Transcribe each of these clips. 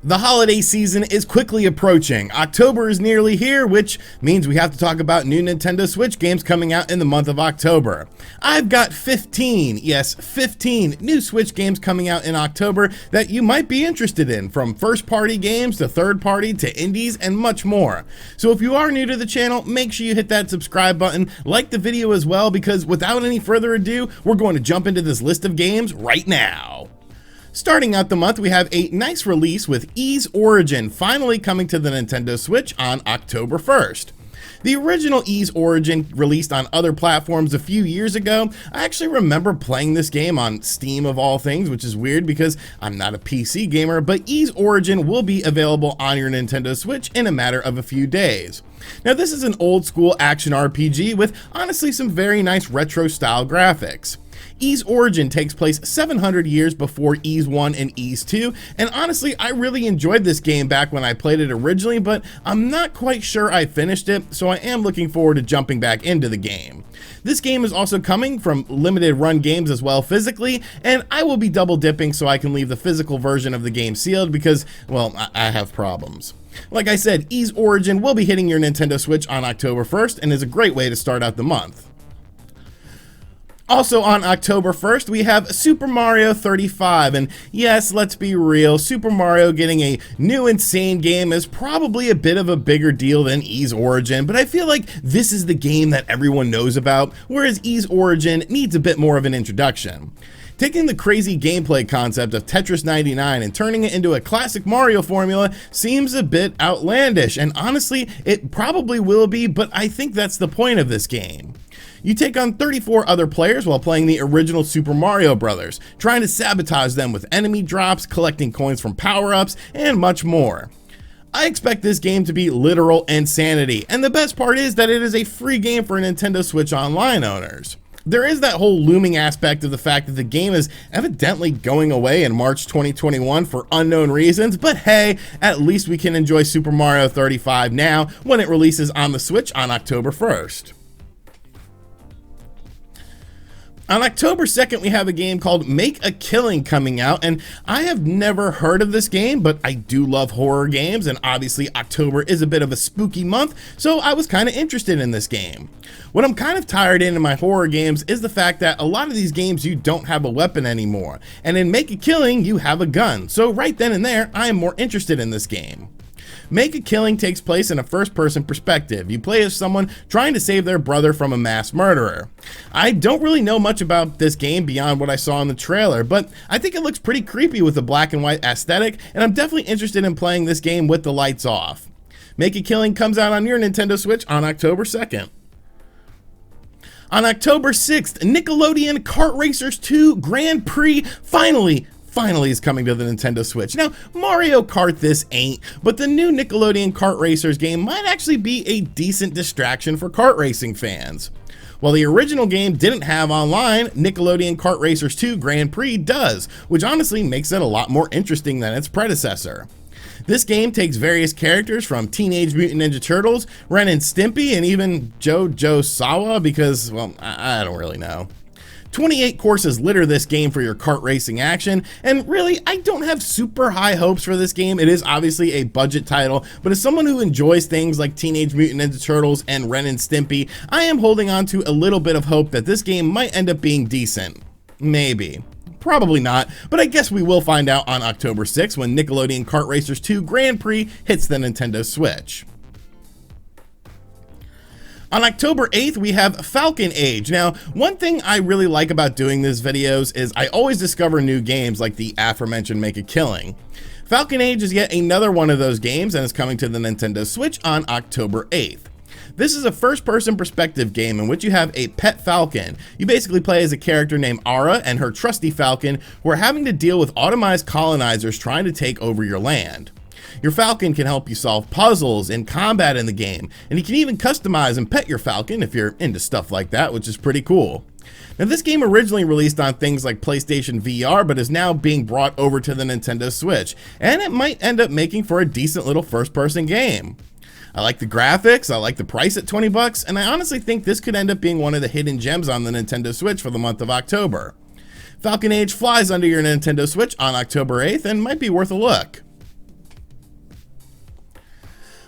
The holiday season is quickly approaching. October is nearly here, which means we have to talk about new Nintendo Switch games coming out in the month of October. I've got 15 new Switch games coming out in October that you might be interested in, from first-party games to third-party to indies and much more. So if you are new to the channel, make sure you hit that subscribe button, like the video as well, because without any further ado, we're going to jump into this list of games right now. Starting out the month, we have a nice release with Ys Origin finally coming to the Nintendo Switch on October 1st. The original Ys Origin released on other platforms a few years ago. I actually remember playing this game on Steam of all things, which is weird because I'm not a PC gamer, but Ys Origin will be available on your Nintendo Switch in a matter of a few days. Now, this is an old school action RPG with honestly some very nice retro style graphics. Ys Origin takes place 700 years before Ys 1 and Ys 2, and honestly, I really enjoyed this game back when I played it originally, but I'm not quite sure I finished it, so I am looking forward to jumping back into the game. This game is also coming from limited run games as well physically, and I will be double dipping so I can leave the physical version of the game sealed because, well, I have problems. Like I said, Ys Origin will be hitting your Nintendo Switch on October 1st and is a great way to start out the month. Also on October 1st, we have Super Mario 35, and yes, let's be real, Super Mario getting a new insane game is probably a bit of a bigger deal than Ys Origin, but I feel like this is the game that everyone knows about, whereas Ys Origin needs a bit more of an introduction. Taking the crazy gameplay concept of Tetris 99 and turning it into a classic Mario formula seems a bit outlandish, and honestly, it probably will be, but I think that's the point of this game. You take on 34 other players while playing the original Super Mario Bros., trying to sabotage them with enemy drops, collecting coins from power-ups, and much more. I expect this game to be literal insanity, and the best part is that it is a free game for Nintendo Switch Online owners. There is that whole looming aspect of the fact that the game is evidently going away in March 2021 for unknown reasons, but hey, at least we can enjoy Super Mario 35 now when it releases on the Switch on October 1st. On October 2nd, we have a game called Make a Killing coming out, and I have never heard of this game, but I do love horror games, and obviously October is a bit of a spooky month, so I was kind of interested in this game. What I'm kind of tired in my horror games is the fact that a lot of these games you don't have a weapon anymore, and in Make a Killing, you have a gun, so right then and there, I am more interested in this game. Make a Killing takes place in a first-person perspective. You play as someone trying to save their brother from a mass murderer. I don't really know much about this game beyond what I saw in the trailer, but I think it looks pretty creepy with the black and white aesthetic, and I'm definitely interested in playing this game with the lights off. Make a Killing comes out on your Nintendo Switch on October 2nd. On October 6th, Nickelodeon Kart Racers 2 Grand Prix finally is coming to the Nintendo Switch. Now, Mario Kart this ain't, but the new Nickelodeon Kart Racers game might actually be a decent distraction for kart racing fans. While the original game didn't have online, Nickelodeon Kart Racers 2 Grand Prix does, which honestly makes it a lot more interesting than its predecessor. This game takes various characters from Teenage Mutant Ninja Turtles, Ren and Stimpy, and even JoJo Sawa because, well, I don't really know. 28 courses litter this game for your kart racing action, and really, I don't have super high hopes for this game. It is obviously a budget title, but as someone who enjoys things like Teenage Mutant Ninja Turtles and Ren and Stimpy, I am holding on to a little bit of hope that this game might end up being decent. Maybe. Probably not, but I guess we will find out on October 6th when Nickelodeon Kart Racers 2 Grand Prix hits the Nintendo Switch. On October 8th, we have Falcon Age. Now, one thing I really like about doing these videos is I always discover new games like the aforementioned Make a Killing. Falcon Age is yet another one of those games and is coming to the Nintendo Switch on October 8th. This is a first-person perspective game in which you have a pet falcon. You basically play as a character named Ara and her trusty falcon who are having to deal with automized colonizers trying to take over your land. Your Falcon can help you solve puzzles and combat in the game, and you can even customize and pet your Falcon if you're into stuff like that, which is pretty cool. Now, this game originally released on things like PlayStation VR, but is now being brought over to the Nintendo Switch, and it might end up making for a decent little first-person game. I like the graphics, I like the price at 20 bucks, and I honestly think this could end up being one of the hidden gems on the Nintendo Switch for the month of October. Falcon Age flies under your Nintendo Switch on October 8th and might be worth a look.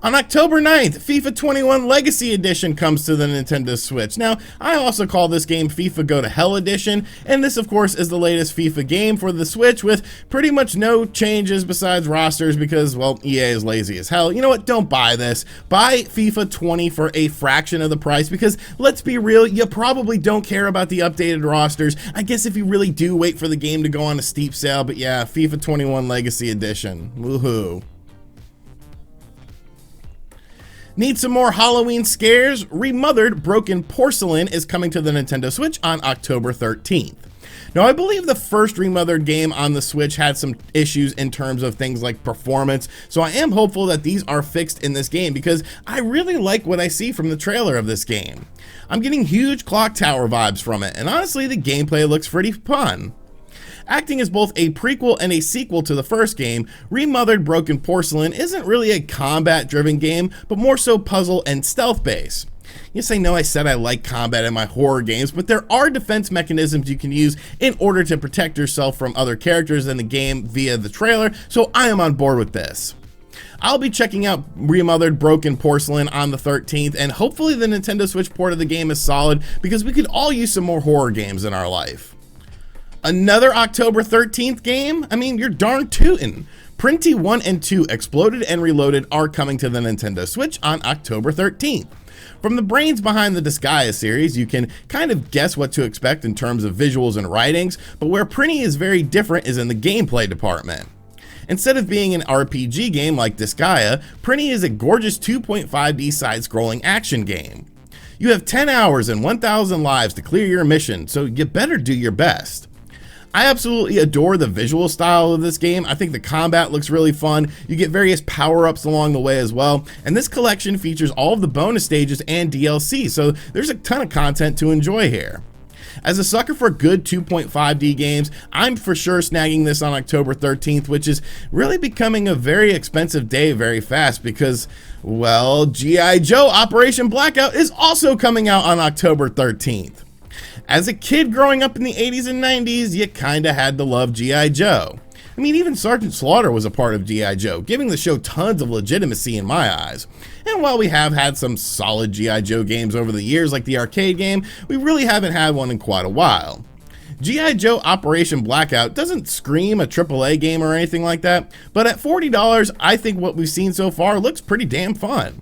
On October 9th, FIFA 21 Legacy Edition comes to the Nintendo Switch. Now, I also call this game FIFA Go to Hell Edition, and this of course is the latest FIFA game for the Switch with pretty much no changes besides rosters because, well, EA is lazy as hell. You know what, don't buy this. Buy FIFA 20 for a fraction of the price because, let's be real, you probably don't care about the updated rosters. I guess if you really do, wait for the game to go on a steep sale, but yeah, FIFA 21 Legacy Edition. Woohoo. Need some more Halloween scares? Remothered Broken Porcelain is coming to the Nintendo Switch on October 13th. Now, I believe the first Remothered game on the Switch had some issues in terms of things like performance, so I am hopeful that these are fixed in this game because I really like what I see from the trailer of this game. I'm getting huge Clock Tower vibes from it, and honestly, the gameplay looks pretty fun. Acting as both a prequel and a sequel to the first game, Remothered Broken Porcelain isn't really a combat-driven game, but more so puzzle and stealth-based. Yes, I know I said I like combat in my horror games, but there are defense mechanisms you can use in order to protect yourself from other characters in the game via the trailer, so I am on board with this. I'll be checking out Remothered Broken Porcelain on the 13th, and hopefully the Nintendo Switch port of the game is solid because we could all use some more horror games in our life. Another October 13th game? I mean, you're darn tootin'. Prinny 1 and 2 Exploded and Reloaded are coming to the Nintendo Switch on October 13th. From the brains behind the DUSK series, you can kind of guess what to expect in terms of visuals and writings, but where Prinny is very different is in the gameplay department. Instead of being an RPG game like DUSK, Prinny is a gorgeous 2.5D side-scrolling action game. You have 10 hours and 1,000 lives to clear your mission, so you better do your best. I absolutely adore the visual style of this game. I think the combat looks really fun. You get various power-ups along the way as well. And this collection features all of the bonus stages and DLC, so there's a ton of content to enjoy here. As a sucker for good 2.5D games, I'm for sure snagging this on October 13th, which is really becoming a very expensive day very fast because, well, G.I. Joe Operation Blackout is also coming out on October 13th. As a kid growing up in the 80s and 90s, you kinda had to love G.I. Joe. I mean, even Sergeant Slaughter was a part of G.I. Joe, giving the show tons of legitimacy in my eyes. And while we have had some solid G.I. Joe games over the years, like the arcade game, we really haven't had one in quite a while. G.I. Joe Operation Blackout doesn't scream a AAA game or anything like that, but at $40, I think what we've seen so far looks pretty damn fun.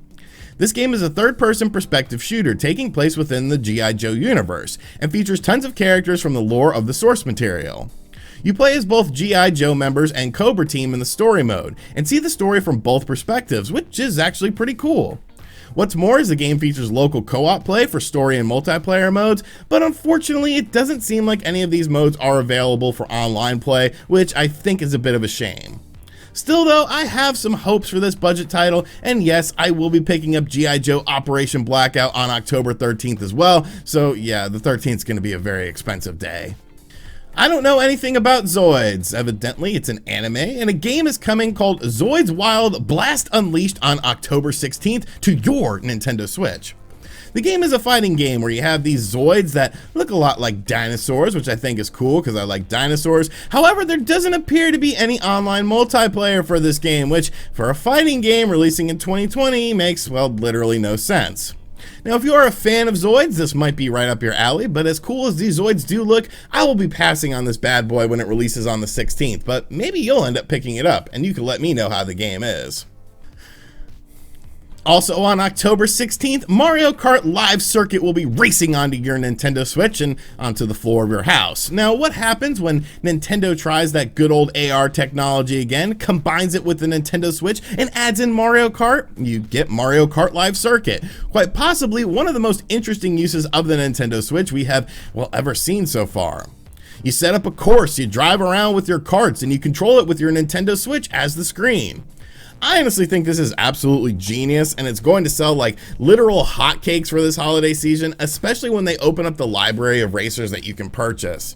This game is a third-person perspective shooter taking place within the G.I. Joe universe, and features tons of characters from the lore of the source material. You play as both G.I. Joe members and Cobra team in the story mode, and see the story from both perspectives, which is actually pretty cool. What's more is the game features local co-op play for story and multiplayer modes, but unfortunately it doesn't seem like any of these modes are available for online play, which I think is a bit of a shame. Still though, I have some hopes for this budget title, and yes, I will be picking up G.I. Joe Operation Blackout on October 13th as well, so yeah, the 13th is going to be a very expensive day. I don't know anything about Zoids. Evidently, it's an anime, and a game is coming called Zoids Wild Blast Unleashed on October 16th to your Nintendo Switch. The game is a fighting game where you have these Zoids that look a lot like dinosaurs, which I think is cool because I like dinosaurs. However, there doesn't appear to be any online multiplayer for this game, which for a fighting game releasing in 2020 makes, well, literally no sense. Now, if you are a fan of Zoids, this might be right up your alley, but as cool as these Zoids do look, I will be passing on this bad boy when it releases on the 16th, but maybe you'll end up picking it up, and you can let me know how the game is. Also on October 16th, Mario Kart Live Circuit will be racing onto your Nintendo Switch and onto the floor of your house. Now, what happens when Nintendo tries that good old AR technology again, combines it with the Nintendo Switch, and adds in Mario Kart? You get Mario Kart Live Circuit. Quite possibly one of the most interesting uses of the Nintendo Switch we have, well, ever seen so far. You set up a course, you drive around with your karts, and you control it with your Nintendo Switch as the screen. I honestly think this is absolutely genius, and it's going to sell like literal hotcakes for this holiday season, especially when they open up the library of racers that you can purchase.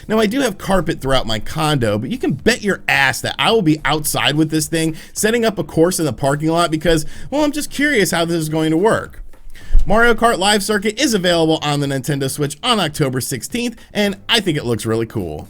Now, I do have carpet throughout my condo, but you can bet your ass that I will be outside with this thing, setting up a course in the parking lot because, well, I'm just curious how this is going to work. Mario Kart Live Circuit is available on the Nintendo Switch on October 16th, and I think it looks really cool.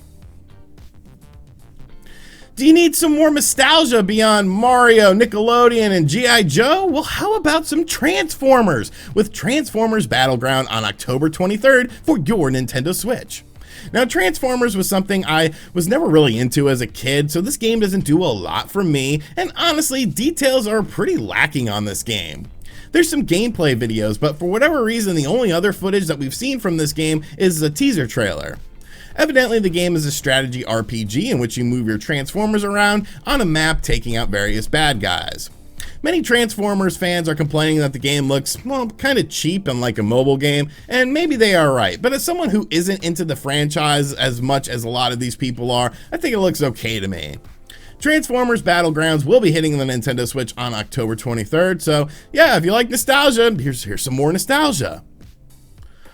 Do you need some more nostalgia beyond Mario, Nickelodeon, and G.I. Joe? Well, how about some Transformers with Transformers Battleground on October 23rd for your Nintendo Switch. Now, Transformers was something I was never really into as a kid, so this game doesn't do a lot for me, and honestly, details are pretty lacking on this game. There's some gameplay videos, but for whatever reason, the only other footage that we've seen from this game is a teaser trailer. Evidently, the game is a strategy RPG in which you move your Transformers around on a map, taking out various bad guys. Many Transformers fans are complaining that the game looks, well, kind of cheap and like a mobile game, and maybe they are right, but as someone who isn't into the franchise as much as a lot of these people are, I think it looks okay to me. Transformers Battlegrounds will be hitting the Nintendo Switch on October 23rd, so yeah, if you like nostalgia, here's some more nostalgia.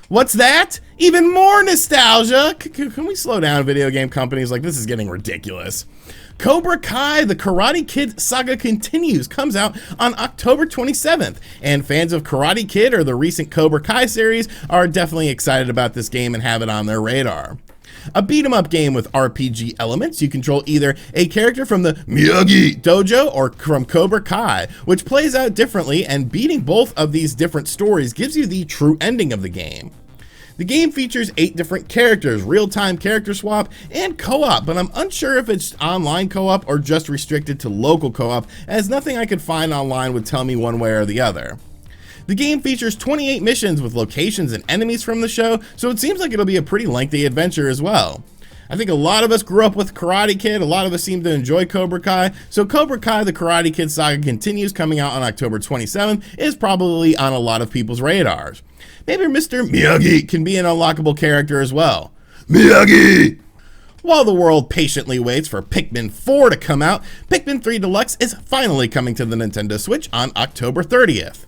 What's that? Even more nostalgia? Can we slow down, video game companies? Like, this is getting ridiculous. Cobra Kai, the Karate Kid saga continues, comes out on October 27th, and fans of Karate Kid or the recent Cobra Kai series are definitely excited about this game and have it on their radar. A beat-em-up game with RPG elements. You control either a character from the Miyagi Dojo or from Cobra Kai, which plays out differently, and beating both of these different stories gives you the true ending of the game. The game features 8 different characters, real-time character swap, and co-op, but I'm unsure if it's online co-op or just restricted to local co-op, as nothing I could find online would tell me one way or the other. The game features 28 missions with locations and enemies from the show, so it seems like it'll be a pretty lengthy adventure as well. I think a lot of us grew up with Karate Kid, a lot of us seem to enjoy Cobra Kai, so Cobra Kai the Karate Kid saga continues, coming out on October 27th, is probably on a lot of people's radars. Maybe Mr. Miyagi can be an unlockable character as well. Miyagi! While the world patiently waits for Pikmin 4 to come out, Pikmin 3 Deluxe is finally coming to the Nintendo Switch on October 30th.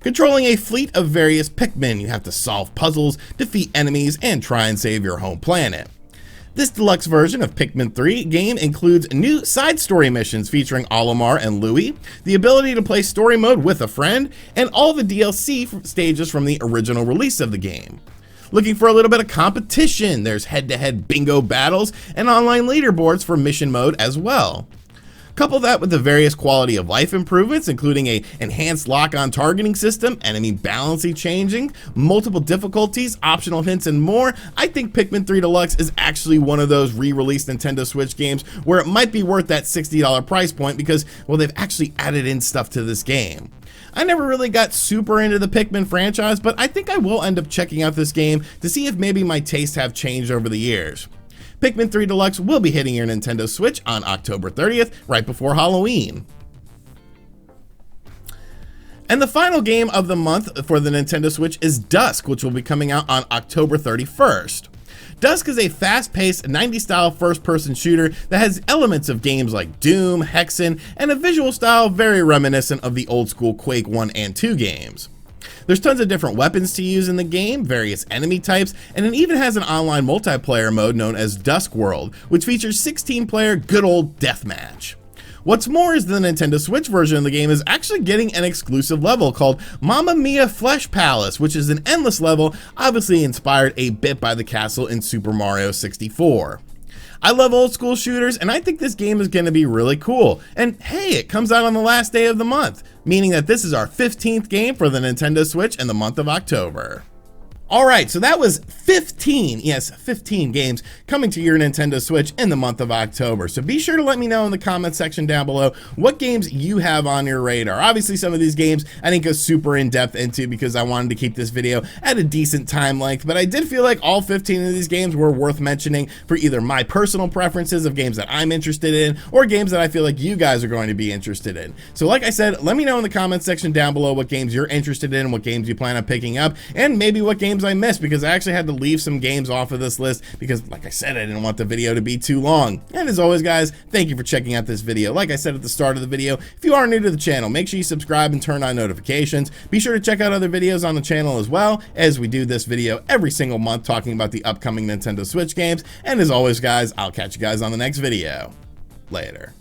Controlling a fleet of various Pikmin, you have to solve puzzles, defeat enemies, and try and save your home planet. This deluxe version of Pikmin 3 game includes new side story missions featuring Olimar and Louie, the ability to play story mode with a friend, and all the DLC stages from the original release of the game. Looking for a little bit of competition, there's head-to-head bingo battles and online leaderboards for mission mode as well. Couple that with the various quality of life improvements, including a enhanced lock-on targeting system, enemy balancing changing, multiple difficulties, optional hints, and more, I think Pikmin 3 Deluxe is actually one of those re-released Nintendo Switch games where it might be worth that $60 price point because, well, they've actually added in stuff to this game. I never really got super into the Pikmin franchise, but I think I will end up checking out this game to see if maybe my tastes have changed over the years. Pikmin 3 Deluxe will be hitting your Nintendo Switch on October 30th, right before Halloween. And the final game of the month for the Nintendo Switch is DUSK, which will be coming out on October 31st. DUSK is a fast-paced 90s-style first-person shooter that has elements of games like Doom, Hexen, and a visual style very reminiscent of the old-school Quake 1 and 2 games. There's tons of different weapons to use in the game, various enemy types, and it even has an online multiplayer mode known as DUSK World, which features 16-player good old deathmatch. What's more is the Nintendo Switch version of the game is actually getting an exclusive level called Mamma Mia Flesh Palace, which is an endless level, obviously inspired a bit by the castle in Super Mario 64. I love old school shooters, and I think this game is going to be really cool. And hey, it comes out on the last day of the month, meaning that this is our 15th game for the Nintendo Switch in the month of October. Alright, so that was 15 games coming to your Nintendo Switch in the month of October. So be sure to let me know in the comment section down below what games you have on your radar. Obviously, some of these games I didn't go super in-depth into because I wanted to keep this video at a decent time length, but I did feel like all 15 of these games were worth mentioning for either my personal preferences of games that I'm interested in or games that I feel like you guys are going to be interested in. So like I said, let me know in the comment section down below what games you're interested in, what games you plan on picking up, and maybe what games I missed, because I actually had to leave some games off of this list because, like I said, I didn't want the video to be too long. And as always, guys, thank you for checking out this video. Like I said at the start of the video, if you are new to the channel, make sure you subscribe and turn on notifications. Be sure to check out other videos on the channel as well, as we do this video every single month talking about the upcoming Nintendo Switch games. And as always, guys, I'll catch you guys on the next video. Later.